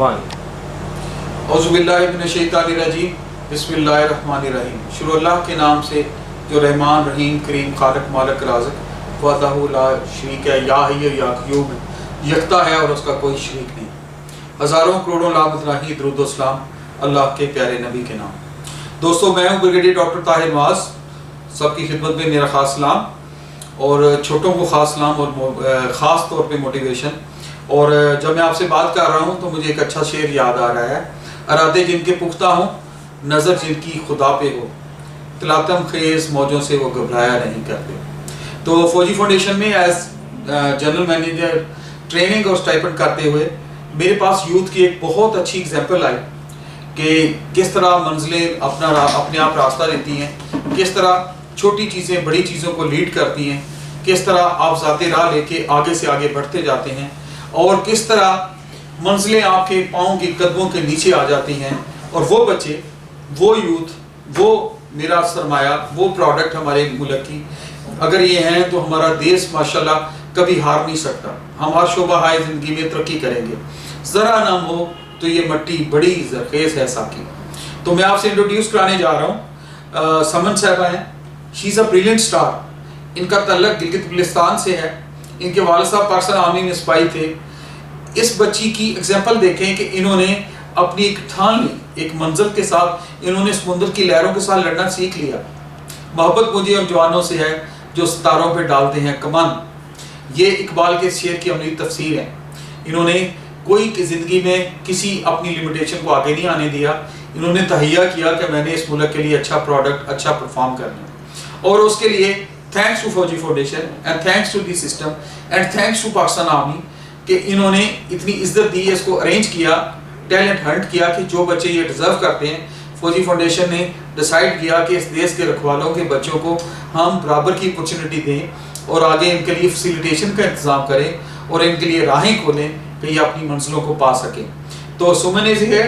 1. औज़ुबिल्लाहिमिनश्शैतानिर्रजीम, बिस्मिल्लाहिर्रहमानिर्रहीम। शुरू अल्लाह के नाम से जो रहमान रहीम करीम खालिक मालिक राज़िक वहदहु ला शरीक है, या हय्यु या क़य्यूम, यकता है और उसका कोई शरीक नहीं। हज़ारों करोड़ों लाख इलाही दुरूद व सलाम अल्लाह के प्यारे नबी के नाम। दोस्तों, मैं हूँ ब्रिगेडियर डॉक्टर ताहिर नवाज़। सबकी खिदमत में मेरा ख़ास सलाम और छोटों को ख़ास सलाम और ख़ास तौर पे मोटिवेशन। और जब मैं आपसे बात कर रहा हूँ तो मुझे एक अच्छा शेर याद आ रहा है, इरादे जिनके पुख्ता हों, नज़र जिनकी खुदा पे हो, तलातम खेज़ मौजों से वो घबराया नहीं करते। तो फौजी फाउंडेशन में एज जनरल मैनेजर ट्रेनिंग और स्टाइपेंड करते हुए मेरे पास यूथ की एक बहुत अच्छी एग्जांपल आई कि किस तरह मंजिलें अपने आप रास्ता देती हैं, किस तरह छोटी चीज़ें बड़ी चीज़ों को लीड करती हैं, किस तरह आप ज़ाते राह लेके आगे से आगे बढ़ते जाते हैं और किस तरह मंजिलें आपके पाँव के कदमों के नीचे आ जाती हैं। और वो बच्चे, वो यूथ, वो मेरा सरमाया, वो प्रोडक्ट हमारे मुल्क की अगर ये हैं तो हमारा देश माशाल्लाह कभी हार नहीं सकता। हम हर शोबा हाय ज़िंदगी में तरक्की करेंगे। ज़रा नाम हो तो ये मट्टी बड़ी ज़रखेज़ है साकी। तो मैं आपसे इंट्रोड्यूस कराने जा रहा हूँ। समन साहबा हैं, she is a brilliant star. इनका तल्लक गिलगित बल्तिस्तान से है। इनके वालिद साहब पाकिस्तान आर्मी में सिपाही थे। इस बच्ची की एग्जाम्पल देखें कि इन्होंने अपनी एक ठान ली, एक मंजिल के साथ इन्होंने समुंदर की लहरों के साथ लड़ना सीख लिया। मोहब्बत मुझे उन जवानों से है जो सितारों पे डालते हैं कमान। ये इकबाल के शेर की अमली तफसीर है। इन्होंने कोई की ज़िंदगी में किसी अपनी लिमिटेशन को आगे नहीं आने दिया। इन्होंने तहैया किया कि मैंने इस मुल्क के लिए अच्छा प्रोडक्ट, अच्छा परफॉर्म करना है। और उसके लिए thanks to Fauji foundation and thanks to the system and thanks to Pakistan army कि इन्होंने इतनी इज्जत दी, इसको अरेंज किया, टैलेंट हंट किया कि जो बच्चे ये डिज़र्व करते हैं। फौजी फाउंडेशन ने डिसाइड किया कि इस देश के रखवालों के बच्चों को हम बराबर की अपॉर्चुनिटी दें और आगे इनके लिए फैसिलिटेशन का इंतज़ाम करें और इनके लिए राहें खोलें कि ये अपनी मंजिलों को पा सकें। तो Suman is here,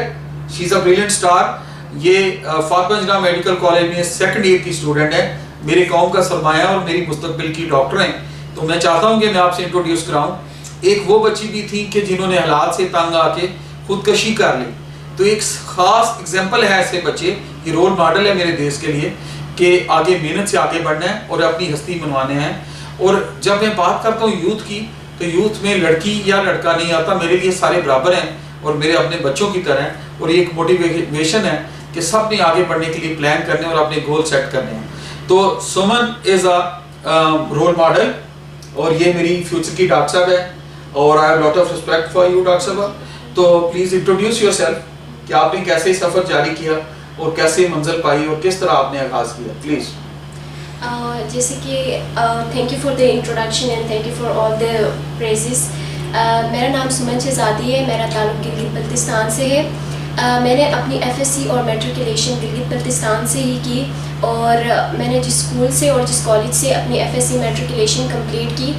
she is a brilliant star. ये फातिमा जिन्ना मेडिकल कॉलेज में सेकंड ईयर की स्टूडेंट है। मेरी कौम का सरमाया और मेरी मुस्तकबिल की डॉक्टर हैं। तो मैं चाहता हूँ कि मैं आपसे इंट्रोड्यूस कराऊँ। एक वो बच्ची भी थी कि जिन्होंने हालात से तंग आके खुदकशी कर ली। तो एक ख़ास एग्जाम्पल है ऐसे बच्चे, ये रोल मॉडल है मेरे देश के लिए कि आगे मेहनत से आगे बढ़ना है और अपनी हस्ती मनवाने हैं। और जब मैं बात करता हूँ यूथ की, तो यूथ में लड़की या लड़का नहीं आता, मेरे लिए सारे बराबर हैं और मेरे अपने बच्चों की तरह हैं। और ये एक मोटिवेशन है कि सब ने आगे बढ़ने के लिए प्लान करने और अपने गोल सेट करने हैं। तो Suman is a role model और ये मेरी फ्यूचर की डॉक्टर साहब है और I have lot of respect for you doctor साहब। तो प्लीज़ इंट्रोड्यूस योरसेल्फ कि आपने कैसे सफ़र जारी किया और कैसे मंजिल पाई और किस तरह आपने आगाज़ किया, प्लीज़। जैसे कि thank you for the introduction and thank you for all the praises. मेरा नाम सुमन शहजादी है, मेरा ताल्लुक़ गिलगित बल्तिस्तान से है। मैंने अपनी एफएससी और मैट्रिकुलेशन गिलगित बल्तिस्तान से ही की और मैंने जिस स्कूल से और जिस कॉलेज से अपनी एफएससी मैट्रिकुलेशन कंप्लीट की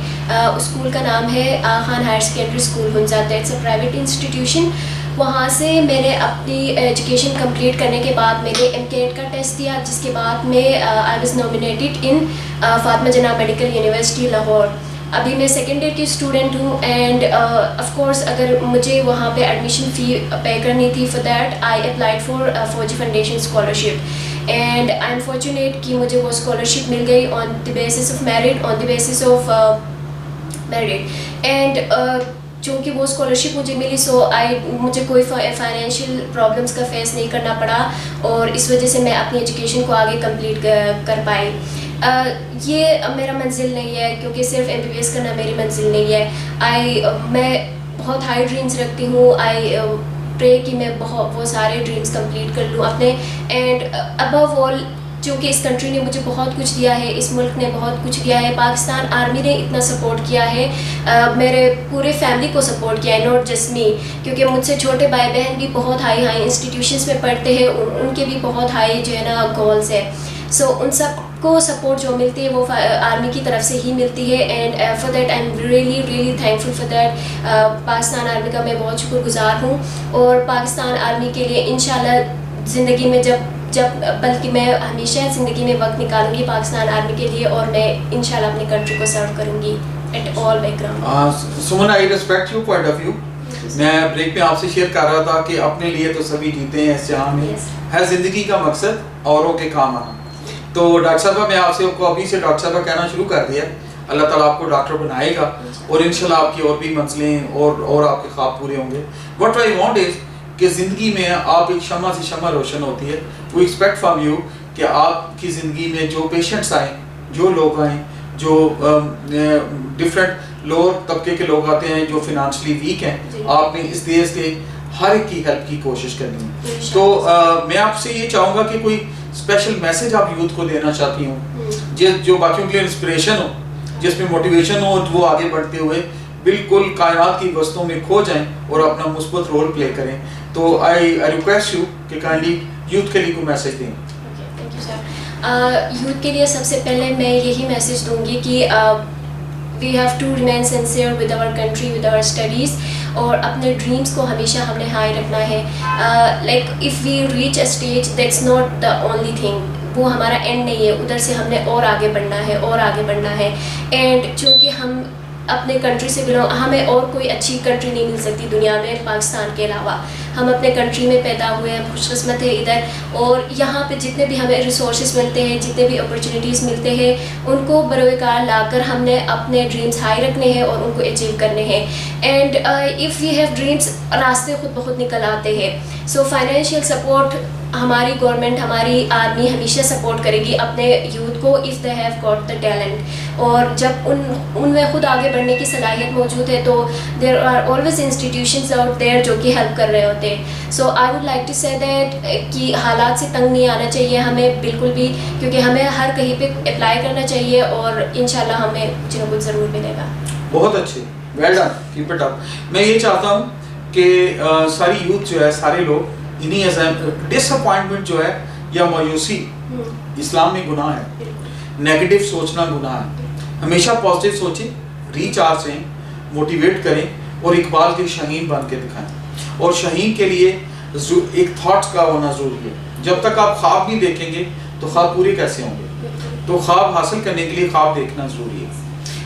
उस स्कूल का नाम है खान हायर सेकेंडरी स्कूल हुंजाता। It's a private institution. वहाँ से मैंने अपनी एजुकेशन कंप्लीट करने के बाद मैंने एमकेट का टेस्ट दिया, जिसके बाद में I was nominated in Fatima Jinnah medical university Lahore. अभी मैं सेकेंड ईयर की स्टूडेंट हूँ एंड ऑफ कोर्स अगर मुझे वहाँ पे एडमिशन फ़ी पे करनी थी, for that I applied for Fauji foundation scholarship and I am fortunate कि मुझे वो स्कॉलरशिप मिल गई on the basis of merit, on the basis of merit. And चूँकि वो स्कॉलरशिप मुझे मिली मुझे कोई फाइनेंशियल प्रॉब्लम्स का फेस नहीं करना पड़ा और इस वजह से मैं अपनी एजुकेशन को आगे कंप्लीट कर पाई। ये मेरा मंजिल नहीं है क्योंकि सिर्फ MBBS करना मेरी मंजिल नहीं है। मैं बहुत हाई ड्रीम्स रखती हूँ। आई प्रे कि मैं वो सारे ड्रीम्स कंप्लीट कर लूँ अपने। एंड अबव ऑल चूँकि इस कंट्री ने मुझे बहुत कुछ दिया है, इस मुल्क ने बहुत कुछ दिया है, पाकिस्तान आर्मी ने इतना सपोर्ट किया है, मेरे पूरे फैमिली को सपोर्ट किया है, नॉट जस्ट मी, क्योंकि मुझसे छोटे भाई बहन भी बहुत हाई इंस्टीट्यूशंस में पढ़ते हैं, उनके भी बहुत हाई जो है ना गोल्स है। सो उन सब को सपोर्ट जो मिलती है वो आर्मी की तरफ से ही मिलती है and for that I am really thankful for that. Pakistan army का मैं बहुत शुक्रगुजार हूँ और पाकिस्तान आर्मी के लिए इंशाल्लाह ज़िंदगी में बल्कि मैं हमेशा ज़िंदगी में वक्त निकालूंगी पाकिस्तान आर्मी के लिए और मैं इंशाल्लाह अपनी कंट्री को सर्व करूंगी at all background. Suman, I respect your point of view میں بریک میں آپ سے شیئر کر رہا تھا کہ اپنے لیے تو سبھی جیتے ہیں اس جہاں میں، ہے زندگی کا مقصد اوروں کے کام آنا. تو ڈاکٹر صاحبہ میں آپ سے ابھی سے ڈاکٹر صاحبہ کہنا شروع کر دیا، اللہ تعالیٰ آپ کو ڈاکٹر بنائے گا اور انشاءاللہ آپ کی اور بھی منزلیں اور آپ کے خواب پورے ہوں گے. واٹ آئی وانٹ از کہ زندگی میں آپ ایک شمع سے شمع روشن ہوتی ہے. وی ایکسپیکٹ فرام یو کہ آپ کی زندگی میں جو پیشنٹس آئیں، جو لوگ آئیں، جو ڈفرینٹ لوور طبقے کے لوگ آتے ہیں جو فنانشلی ویک ہیں، آپ نے اس دیش کے ہر ایک کی ہیلپ کی کوشش کرنی ہے. تو میں آپ سے یہ چاہوں گا کہ کوئی اسپیشل میسج آپ یوتھ کو دینا چاہتی ہوں جو باقیوں کے لیے انسپریشن ہو، جس میں موٹیویشن ہو، وہ آگے بڑھتے ہوئے بالکل کائنات کی وسطوں میں کھو جائیں اور اپنا مثبت رول پلے کریں. تو آئی ریکویسٹ یو کہ کائنڈلی یوتھ کے لیے کوئی میسج دیں. یوتھ کے لیے سب سے پہلے میں یہی میسج دوں گی کہ we have to remain sincere with our country, with our studies, اور اپنے ڈریمس کو ہمیشہ ہم نے ہائی رکھنا ہے. Like if we reach a stage that's not the only thing, وہ ہمارا اینڈ نہیں ہے، ادھر سے ہم نے اور آگے بڑھنا ہے اور آگے بڑھنا ہے. اینڈ چونکہ ہم اپنے کنٹری سے بلانگ، ہمیں اور کوئی اچھی کنٹری نہیں مل سکتی دنیا میں پاکستان کے علاوہ. ہم اپنے کنٹری میں پیدا ہوئے ہیں، خوش قسمت ہے ادھر، اور یہاں پہ جتنے بھی ہمیں ریسورسز ملتے ہیں، جتنے بھی اپرچونیٹیز ملتے ہیں، ان کو بروئے کار لا کر ہم نے اپنے ڈریمز ہائی رکھنے ہیں اور ان کو اچیو کرنے ہیں. And if we have dreams, راستے خود بخود نکل آتے ہیں. سو فائنینشیل سپورٹ ہماری گورنمنٹ، ہماری آرمی ہمیشہ سپورٹ کرے گی اپنے یوتھ کو if they have got the talent. اور جب ان میں خود آگے بڑھنے کی صلاحیت موجود ہے تو there are always institutions out there جو کہ ہیلپ کر رہے ہوتے ہیں. So I would like to say that کہ حالات سے تنگ نہیں آنا چاہیے ہمیں بالکل بھی، کیونکہ ہمیں ہر کہیں پہ اپلائی کرنا چاہیے اور انشاءاللہ ہمیں کچھ نہ کچھ ضرور ملے گا. بہت اچھے، well done, keep it up. میں یہ چاہتا ہوں کہ ساری یوتھ جو ہے، سارے لوگ انہیں ڈس اپوائنٹمنٹ جو ہے یا مایوسی اسلام میں گناہ ہے. نیگیٹو سوچنا گناہ ہے. ہمیشہ پازیٹیو سوچیں، ریچارج رہیں، موٹیویٹ کریں اور اقبال کے شاہین بن کے دکھائیں. اور شاہین کے لیے ایک تھاٹس کا ہونا ضروری ہے. جب تک آپ خواب نہیں دیکھیں گے تو خواب پورے کیسے ہوں گے؟ تو خواب حاصل کرنے کے لیے خواب دیکھنا ضروری ہے.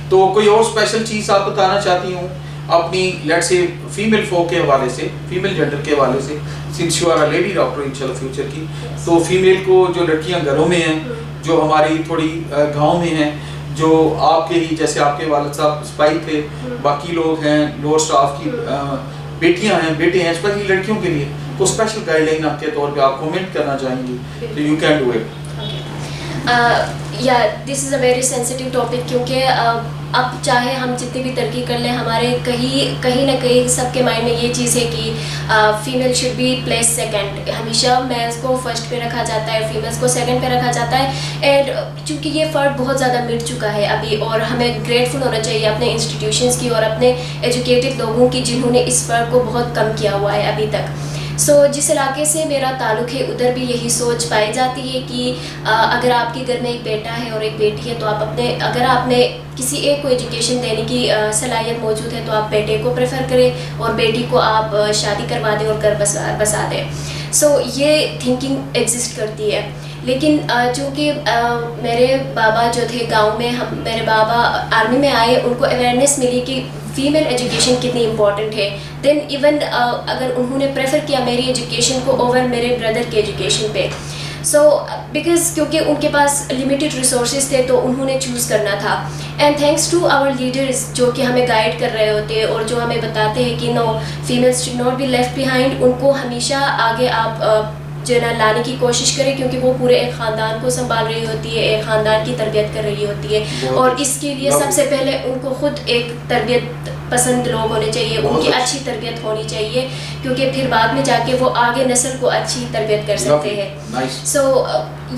تو کوئی اور اسپیشل چیز آپ بتانا چاہتی ہوں اپنی لیٹ سے فیمیل فوک کے حوالے سے، فیمیل جینڈر کے حوالے سے، since you are a lady doctor انشاءاللہ فیوچر کی، تو فیمیل کو جو لڑکیاں گھروں میں ہیں، جو ہماری تھوڑی گاؤں میں ہیں، جو آپ کے ہی جیسے آپ کے والد صاحب سپاہی تھے، باقی لوگ ہیں لوور اسٹاف کی بیٹیاں ہیں، بیٹے ہیں، اسپیشلی لڑکیوں کے لیے کوئی اسپیشل گائیڈ لائن آپ کے طور پہ آپ کومنٹ کرنا چاہیں گی تو یو کین ڈو اٹ. یا دس از اے ویری سینسٹیو ٹاپک، کیونکہ اب چاہے ہم جتنی بھی ترقی کر لیں، ہمارے کہیں نہ کہیں سب کے مائنڈ میں یہ چیز ہے کہ female should be placed second. ہمیشہ میلس کو فرسٹ پہ رکھا جاتا ہے، فیمیلس کو سیکنڈ پہ رکھا جاتا ہے. اینڈ چونکہ یہ فرق بہت زیادہ مٹ چکا ہے ابھی، اور ہمیں گریٹفل ہونا چاہیے اپنے انسٹیٹیوشنس کی اور اپنے ایجوکیٹڈ لوگوں کی جنہوں نے اس فرق کو بہت کم کیا ہوا ہے ابھی تک. سو جس علاقے سے میرا تعلق ہے ادھر بھی یہی سوچ پائی جاتی ہے کہ اگر آپ کے گھر میں ایک بیٹا ہے اور ایک بیٹی ہے تو آپ اگر آپ نے کسی ایک کو ایجوکیشن دینے کی صلاحیت موجود ہے تو آپ بیٹے کو پریفر کریں اور بیٹی کو آپ شادی کروا دیں اور گھر بسا دیں. سو یہ تھنکنگ ایگزسٹ کرتی ہے. لیکن چونکہ میرے بابا جو تھے گاؤں میں، میرے بابا آرمی میں آئے، ان کو اویئرنیس ملی کہ فیمیل ایجوکیشن کتنی امپورٹنٹ ہے. دین ایون اگر انہوں نے پریفر کیا میری ایجوکیشن کو اوور میرے بردر کی ایجوکیشن پہ. سو بیکاز کیونکہ ان کے پاس لمیٹیڈ ریسورسز تھے تو انہوں نے چوز کرنا تھا. And thanks to our leaders جو کہ ہمیں گائیڈ کر رہے ہوتے ہیں اور جو ہمیں بتاتے ہیں کہ no families should not be left behind. ان کو ہمیشہ آگے آپ جو ہے نا لانے کی کوشش کریں، کیونکہ وہ پورے ایک خاندان کو سنبھال رہی ہوتی ہے، ایک خاندان کی تربیت کر رہی ہوتی ہے. اور اس کے لیے سب سے پہلے ان کو خود ایک تربیت پسند لوگ ہونے چاہیے، ان کی اچھی تربیت ہونی چاہیے، کیونکہ پھر بعد میں جا کے وہ آگے نسل کو اچھی تربیت کر سکتے ہیں. سو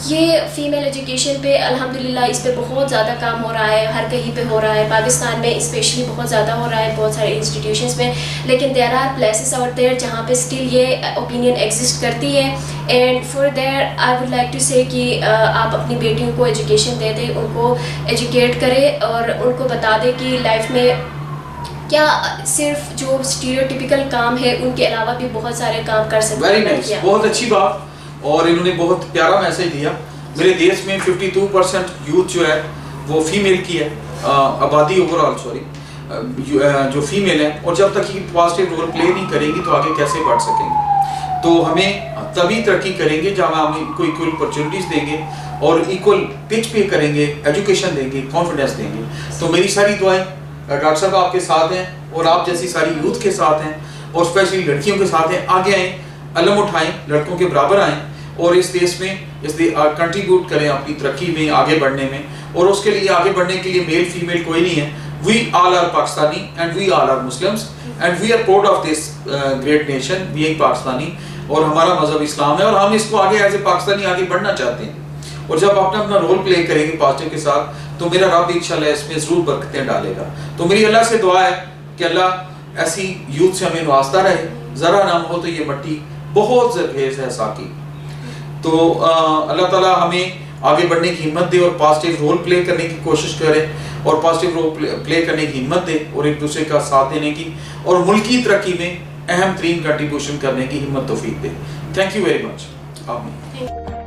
یہ فیمیل ایجوکیشن پہ الحمدللہ اس پہ بہت زیادہ کام ہو رہا ہے، ہر کہیں پہ ہو رہا ہے، پاکستان میں اسپیشلی بہت زیادہ ہو رہا ہے بہت سارے انسٹیٹیوشنس میں. لیکن there are places out there جہاں پہ اسٹل یہ اوپینین ایگزسٹ کرتی ہے. And for there I would like to say کہ آپ اپنی بیٹیوں کو ایجوکیشن دے دیں، ان کو ایجوکیٹ کرے اور ان کو بتا دیں کہ لائف میں کیا صرف جو اسٹیریوٹیپیکل کام ہے ان کے علاوہ بھی بہت سارے کام کر سکتے ہیں. ویری نائس، بہت اچھی بات. اور انہوں نے بہت پیارا میسج دیا. میرے دیش میں 52% یوتھ جو ہے وہ فیمیل کی ہے، آبادی اوور آل سوری. जो फीमेल हैं, और जब तक ये पॉजिटिव रोल प्ले नहीं करेंगी तो आगे कैसे बढ़ सकेंगे। तो हमें तभी तरक्की करेंगे जब हम इनको इक्वल अपॉर्चुनिटीज़ देंगे और इक्वल पिच पे करेंगे, एजुकेशन देंगे, कॉन्फिडेंस देंगे। तो मेरी सारी दुआएं डॉक्टर साहब आपके साथ हैं और आप जैसी सारी यूथ के साथ हैं और स्पेशली लड़कियों के साथ हैं। आगे आएँ, अलम उठाएं, लड़कों के बराबर आएँ और इस देश में कंट्रीब्यूट करें अपनी तरक्की में, आगे बढ़ने में। और उसके लिए आगे बढ़ने के लिए मेल फीमेल कोई नहीं है। We all are Pakistani and we all are Muslims and we are proud of this great nation being Pakistani, और हमारा मज़हब इस्लाम है और हम इसको आगे एज ए पाकिस्तानी आगे बढ़ना चाहते हैं। और जब अपना अपना रोल प्ले करेंगे पॉजिटिव के साथ तो मेरा रब इंशाल्लाह इसमें ज़रूर बरकतें डालेगा। तो मेरी अल्लाह से दुआ है कि अल्लाह ऐसी यूथ से हमें नवाजता रहे, ज़रा नाम हो तो ये मट्टी बहुत ज़रखेज़ है साकी। तो अल्लाह ताला हमें आगे बढ़ने की हिम्मत दे और पॉजिटिव रोल प्ले करने की कोशिश करें और पॉजिटिव रोल प्ले करने की हिम्मत दे और एक दूसरे का साथ देने की और मुल्क की तरक्की में अहम तरीन कंट्रीब्यूशन करने की हिम्मत तौफीक दे। Thank you very much. आमीन।